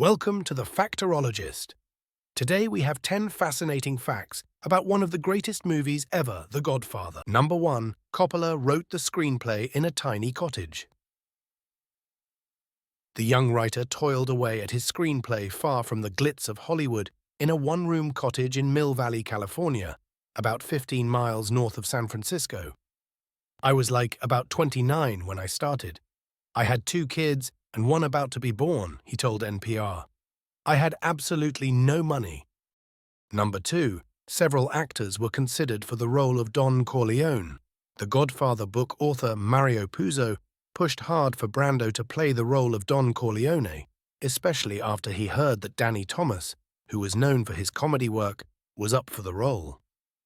Welcome to the Factorologist. Today we have 10 fascinating facts about one of the greatest movies ever, The Godfather. Number 1. Coppola wrote the screenplay in a tiny cottage. The young writer toiled away at his screenplay far from the glitz of Hollywood in a one-room cottage in Mill Valley, California, about 15 miles north of San Francisco. I was like about 29 when I started. I had 2 kids and one about to be born, he told NPR. I had absolutely no money. Number 2. Several actors were considered for the role of Don Corleone. The Godfather book author Mario Puzo pushed hard for Brando to play the role of Don Corleone, especially after he heard that Danny Thomas, who was known for his comedy work, was up for the role.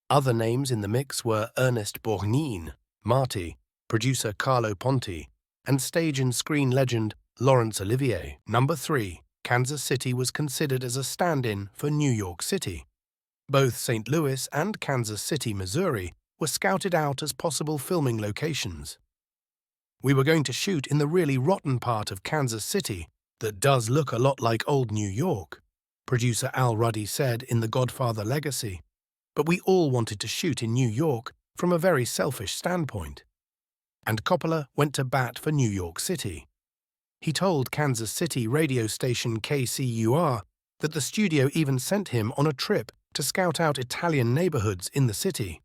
Other names in the mix were Ernest Borgnine, Marty, producer Carlo Ponti, and stage and screen legend Laurence Olivier. Number 3. Kansas City was considered as a stand-in for New York City. Both St. Louis and Kansas City, Missouri, were scouted out as possible filming locations. We were going to shoot in the really rotten part of Kansas City that does look a lot like old New York, producer Al Ruddy said in The Godfather Legacy. But we all wanted to shoot in New York from a very selfish standpoint. And Coppola went to bat for New York City. He told Kansas City radio station KCUR that the studio even sent him on a trip to scout out Italian neighborhoods in the city.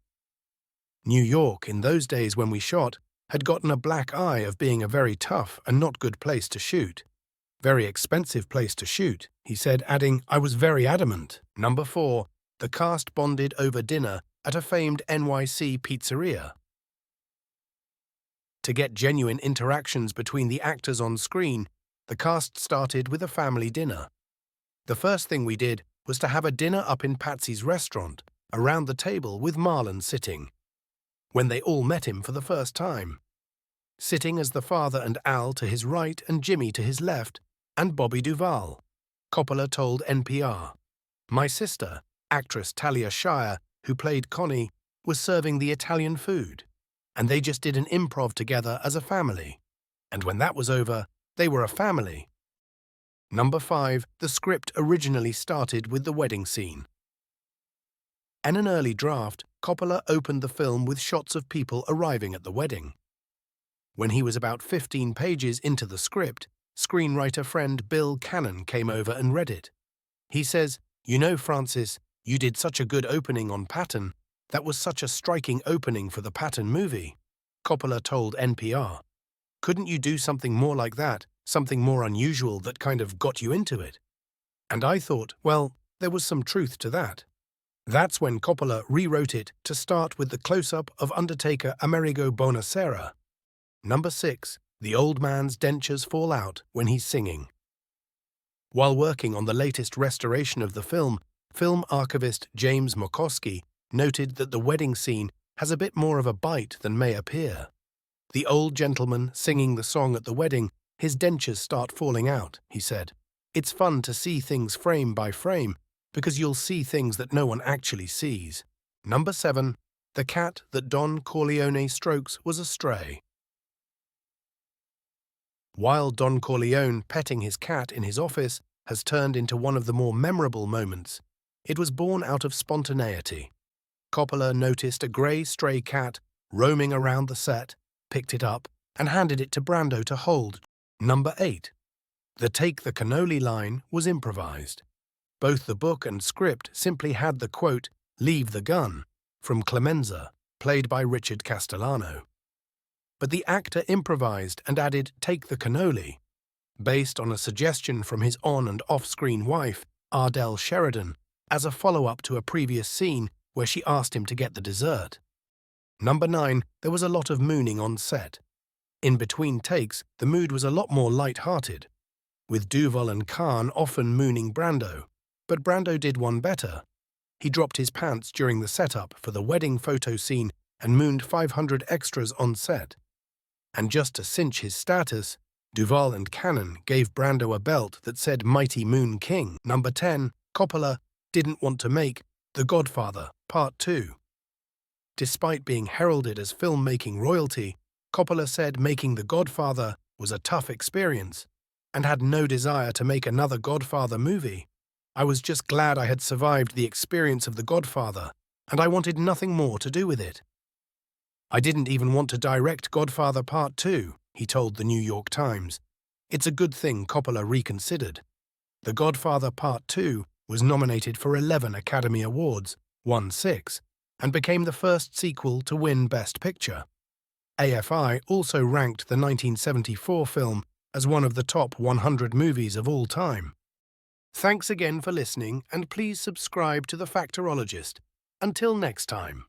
New York, in those days when we shot, had gotten a black eye of being a very tough and not good place to shoot. Very expensive place to shoot, he said, adding, I was very adamant. Number 4. The cast bonded over dinner at a famed NYC pizzeria. To get genuine interactions between the actors on screen, the cast started with a family dinner. The first thing we did was to have a dinner up in Patsy's restaurant, around the table with Marlon sitting, when they all met him for the first time. Sitting as the father and Al to his right and Jimmy to his left, and Bobby Duvall. Coppola told NPR. My sister, actress Talia Shire, who played Connie, was serving the Italian food, and they just did an improv together as a family. And when that was over, they were a family. Number 5. The script originally started with the wedding scene. In an early draft, Coppola opened the film with shots of people arriving at the wedding. When he was about 15 pages into the script, screenwriter friend Bill Cannon came over and read it. He says, You know, Francis, you did such a good opening on Patton. That was such a striking opening for the Patton movie. Coppola told NPR. Couldn't you do something more like that, something more unusual that kind of got you into it? And I thought, well, there was some truth to that. That's when Coppola rewrote it to start with the close-up of Undertaker Amerigo Bonacera. Number 6. The old man's dentures fall out when he's singing. While working on the latest restoration of the film archivist James Mokoski noted that the wedding scene has a bit more of a bite than may appear. The old gentleman singing the song at the wedding, his dentures start falling out, he said. It's fun to see things frame by frame, because you'll see things that no one actually sees. Number 7. The cat that Don Corleone strokes was a stray. While Don Corleone petting his cat in his office has turned into one of the more memorable moments, it was born out of spontaneity. Coppola noticed a grey stray cat roaming around the set, picked it up, and handed it to Brando to hold. Number 8. The take the cannoli line was improvised. Both the book and script simply had the quote, leave the gun, from Clemenza, played by Richard Castellano. But the actor improvised and added take the cannoli, based on a suggestion from his on- and off-screen wife, Ardell Sheridan, as a follow-up to a previous scene where she asked him to get the dessert. Number 9. There was a lot of mooning on set. In between takes, the mood was a lot more light-hearted, with Duvall and Kahn often mooning Brando. But Brando did one better. He dropped his pants during the setup for the wedding photo scene and mooned 500 extras on set. And just to cinch his status, Duvall and Cannon gave Brando a belt that said Mighty Moon King. Number 10. Coppola didn't want to make The Godfather Part 2. Despite being heralded as filmmaking royalty, Coppola said making The Godfather was a tough experience, and had no desire to make another Godfather movie. I was just glad I had survived the experience of The Godfather, and I wanted nothing more to do with it. I didn't even want to direct Godfather Part 2, he told the New York Times. It's a good thing Coppola reconsidered. The Godfather Part 2 was nominated for 11 Academy Awards, won 6, and became the first sequel to win Best Picture. AFI also ranked the 1974 film as one of the top 100 movies of all time. Thanks again for listening, and please subscribe to The Factorologist. Until next time.